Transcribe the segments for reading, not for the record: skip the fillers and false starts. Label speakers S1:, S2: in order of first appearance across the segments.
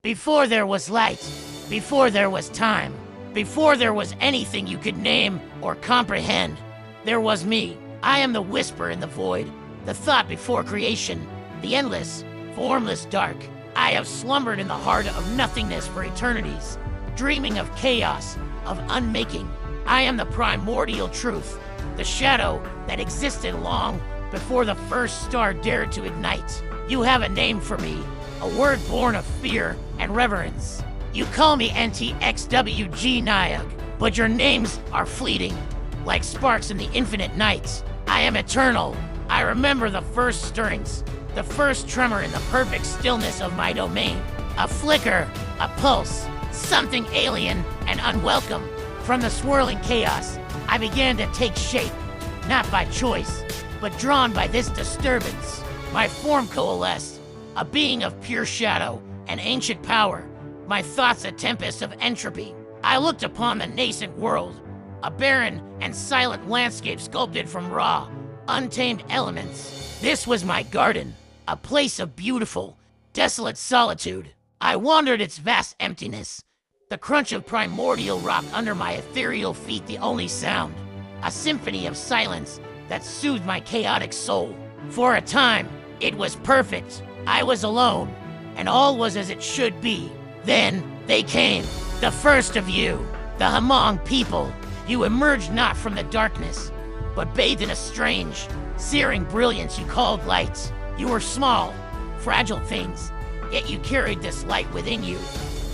S1: Before there was light, before there was time, before there was anything you could name or comprehend, there was me. I am the whisper in the void, the thought before creation, the endless, formless dark. I have slumbered in the heart of nothingness for eternities, dreaming of chaos, of unmaking. I am the primordial truth, the shadow that existed long before the first star dared to ignite. You have a name for me, a word born of fear and reverence. You call me Ntxwg Nyug, but your names are fleeting, like sparks in the infinite night. I am eternal. I remember the first stirrings, the first tremor in the perfect stillness of my domain. A flicker, a pulse, something alien and unwelcome. From the swirling chaos, I began to take shape, not by choice, but drawn by this disturbance. My form coalesced, a being of pure shadow and ancient power, my thoughts a tempest of entropy. I looked upon the nascent world, a barren and silent landscape sculpted from raw, untamed elements. This was my garden, a place of beautiful, desolate solitude. I wandered its vast emptiness, the crunch of primordial rock under my ethereal feet the only sound, a symphony of silence that soothed my chaotic soul. For a time, it was perfect. I was alone, and all was as it should be. Then they came, the first of you, the Hmong people. You emerged not from the darkness, but bathed in a strange, searing brilliance you called light. You were small, fragile things, yet you carried this light within you,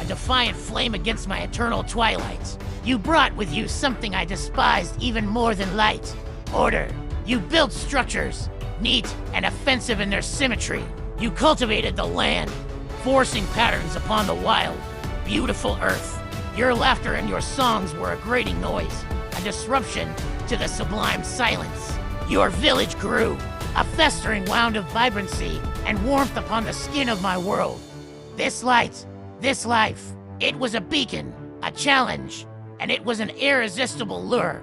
S1: a defiant flame against my eternal twilight. You brought with you something I despised even more than light: order. You built structures, neat and offensive in their symmetry. You cultivated the land, forcing patterns upon the wild, beautiful earth. Your laughter and your songs were a grating noise, a disruption to the sublime silence. Your village grew, a festering wound of vibrancy and warmth upon the skin of my world. This light, this life, it was a beacon, a challenge, and it was an irresistible lure.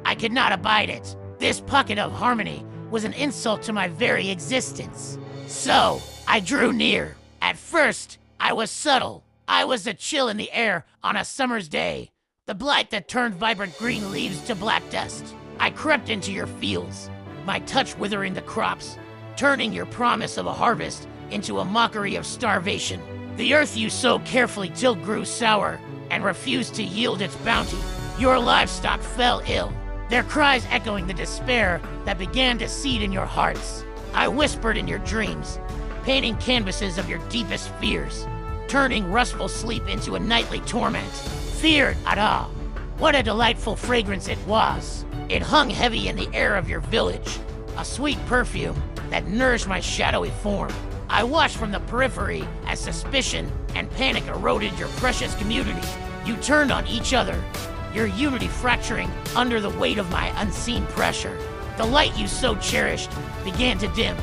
S1: I could not abide it. This pocket of harmony was an insult to my very existence. So, I drew near. At first, I was subtle. I was the chill in the air on a summer's day, the blight that turned vibrant green leaves to black dust. I crept into your fields, my touch withering the crops, turning your promise of a harvest into a mockery of starvation. The earth you so carefully tilled grew sour and refused to yield its bounty. Your livestock fell ill, their cries echoing the despair that began to seed in your hearts. I whispered in your dreams, painting canvases of your deepest fears, turning restful sleep into a nightly torment. Feared, Ada. What a delightful fragrance it was. It hung heavy in the air of your village, a sweet perfume that nourished my shadowy form. I watched from the periphery as suspicion and panic eroded your precious community. You turned on each other, your unity fracturing under the weight of my unseen pressure. The light you so cherished began to dim,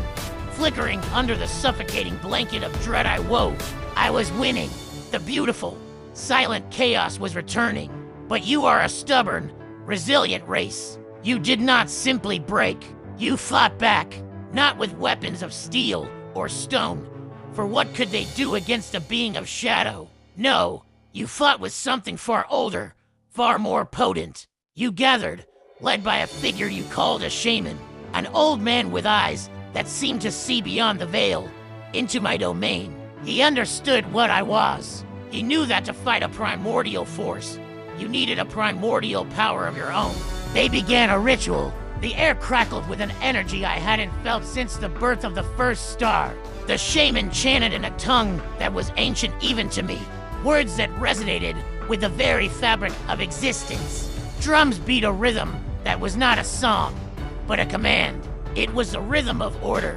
S1: flickering under the suffocating blanket of dread I wove. I was winning. The beautiful, silent chaos was returning. But you are a stubborn, resilient race. You did not simply break. You fought back, not with weapons of steel or stone, for what could they do against a being of shadow? No, you fought with something far older, far more potent. You gathered, led by a figure you called a shaman, an old man with eyes that seemed to see beyond the veil, into my domain. He understood what I was. He knew that to fight a primordial force, you needed a primordial power of your own. They began a ritual. The air crackled with an energy I hadn't felt since the birth of the first star. The shaman chanted in a tongue that was ancient even to me, words that resonated with the very fabric of existence. Drums beat a rhythm that was not a song, but a command. It was the rhythm of order,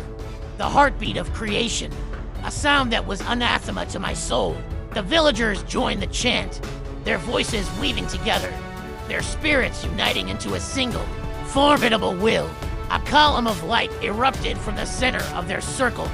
S1: the heartbeat of creation, a sound that was anathema to my soul. The villagers joined the chant, their voices weaving together, their spirits uniting into a single, formidable will. A column of light erupted from the center of their circle,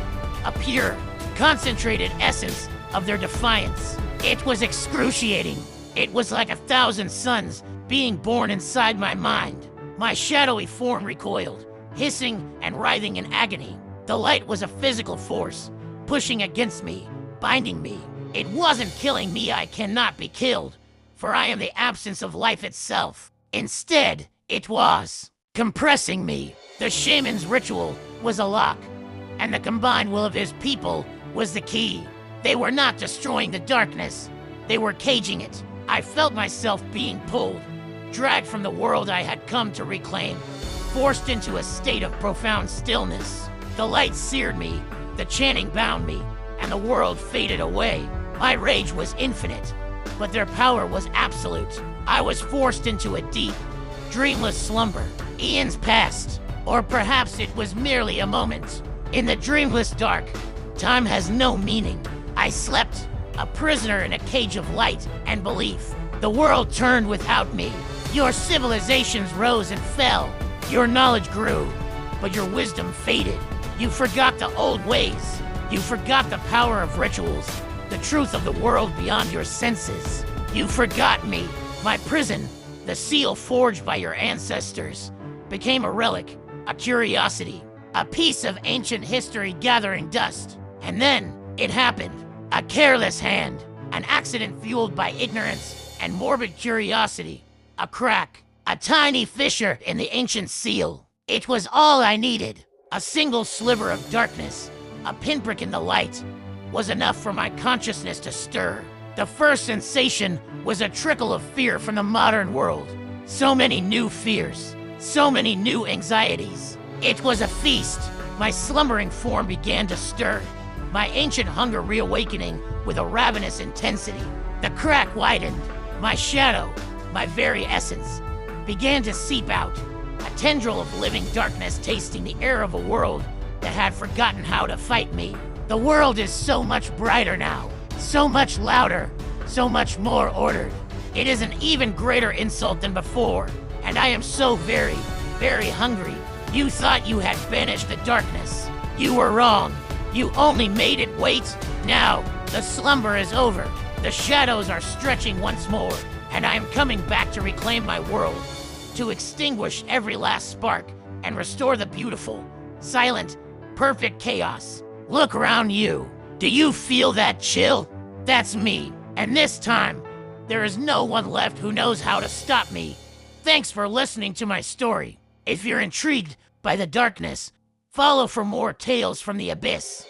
S1: a pure, concentrated essence of their defiance. It was excruciating. It was like 1,000 suns being born inside my mind. My shadowy form recoiled, hissing and writhing in agony. The light was a physical force, pushing against me, binding me. It wasn't killing me, I cannot be killed, for I am the absence of life itself. Instead, it was compressing me. The shaman's ritual was a lock, and the combined will of his people was the key. They were not destroying the darkness, they were caging it. I felt myself being pulled, dragged from the world I had come to reclaim, forced into a state of profound stillness. The light seared me, the chanting bound me, and the world faded away. My rage was infinite, but their power was absolute. I was forced into a deep, dreamless slumber. Eons passed, or perhaps it was merely a moment. In the dreamless dark, time has no meaning. I slept, a prisoner in a cage of light and belief. The world turned without me. Your civilizations rose and fell. Your knowledge grew, but your wisdom faded. You forgot the old ways. You forgot the power of rituals, the truth of the world beyond your senses. You forgot me. My prison, the seal forged by your ancestors, became a relic, a curiosity, a piece of ancient history gathering dust. And then it happened. A careless hand, an accident fueled by ignorance and morbid curiosity. A crack, a tiny fissure in the ancient seal. It was all I needed. A single sliver of darkness, a pinprick in the light, was enough for my consciousness to stir. The first sensation was a trickle of fear from the modern world. So many new fears, so many new anxieties. It was a feast. My slumbering form began to stir, my ancient hunger reawakening with a ravenous intensity. The crack widened. My shadow, my very essence, began to seep out, a tendril of living darkness tasting the air of a world that had forgotten how to fight me. The world is so much brighter now, so much louder, so much more ordered. It is an even greater insult than before, and I am so very, very hungry. You thought you had banished the darkness. You were wrong. You only made it wait. Now, the slumber is over. The shadows are stretching once more, and I am coming back to reclaim my world, to extinguish every last spark and restore the beautiful, silent, perfect chaos. Look around you. Do you feel that chill? That's me. And this time, there is no one left who knows how to stop me. Thanks for listening to my story. If you're intrigued by the darkness, follow for more tales from the abyss.